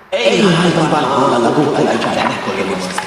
hai tuan-tuan, lagu ai cakap kau yang mesti.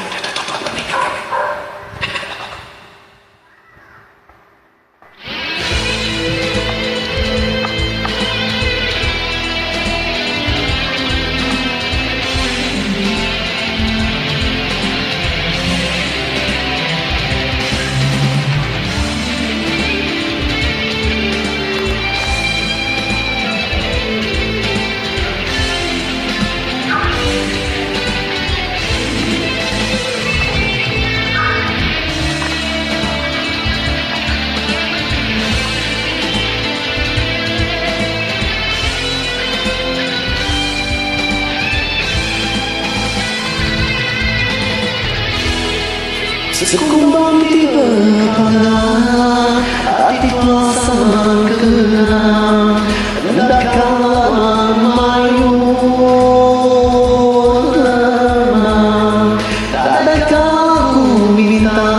Sekumbang tiba pada hati perasaan kenang, hendaklah mayun lemah. Adakah ku minta,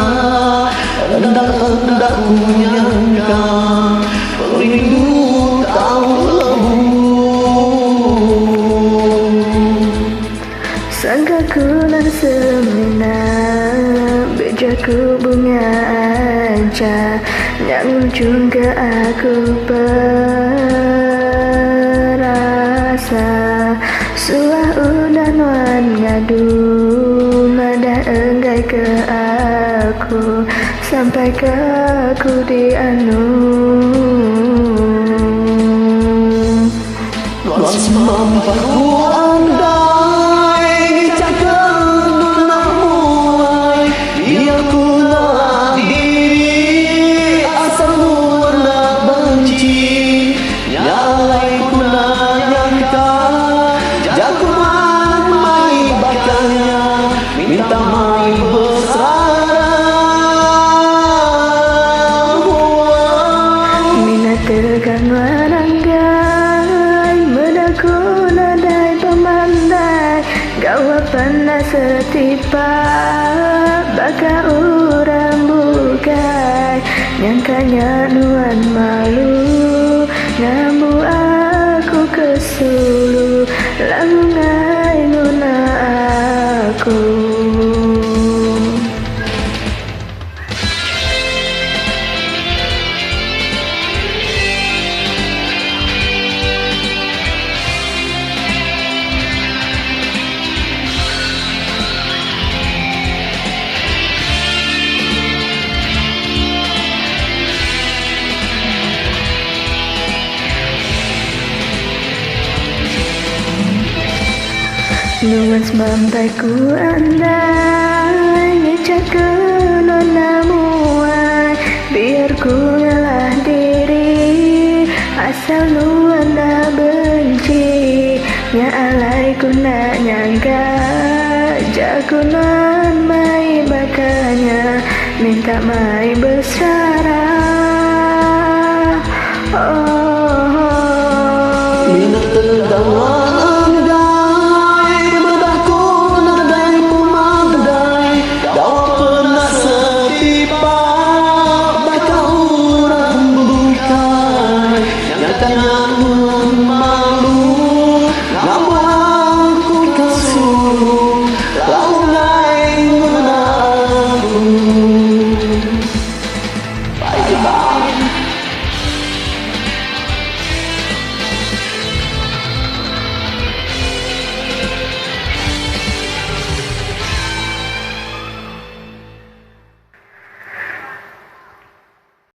hendak ku nyangka, perindu tahu lembut. Sangka ku nan semena, bejaku bunga aja, namun juga aku perasa. Suah udan wan ngadu, madah enggai ke aku, sampai ke aku di anu. Luas mampu ku andai cakap nak mulai, biar ku nak diri asal lu nak benci. Nyalai ku nak nyangka, jago mai bakanya, minta mai bersarang. Minat tekan waranggai, medaku nadai pemandai, gawa panas setipa, baka urang bukai, nyangkanya nuan malu, ngamu aku kesulu, langai nuna aku. Nuan sampai ku andai, ngecak ke nona muai, biar ku ngalah diri, asal nuan dah benci. Nya alai ku nak nyangka, jago nan mai bakanya, minta mai besar.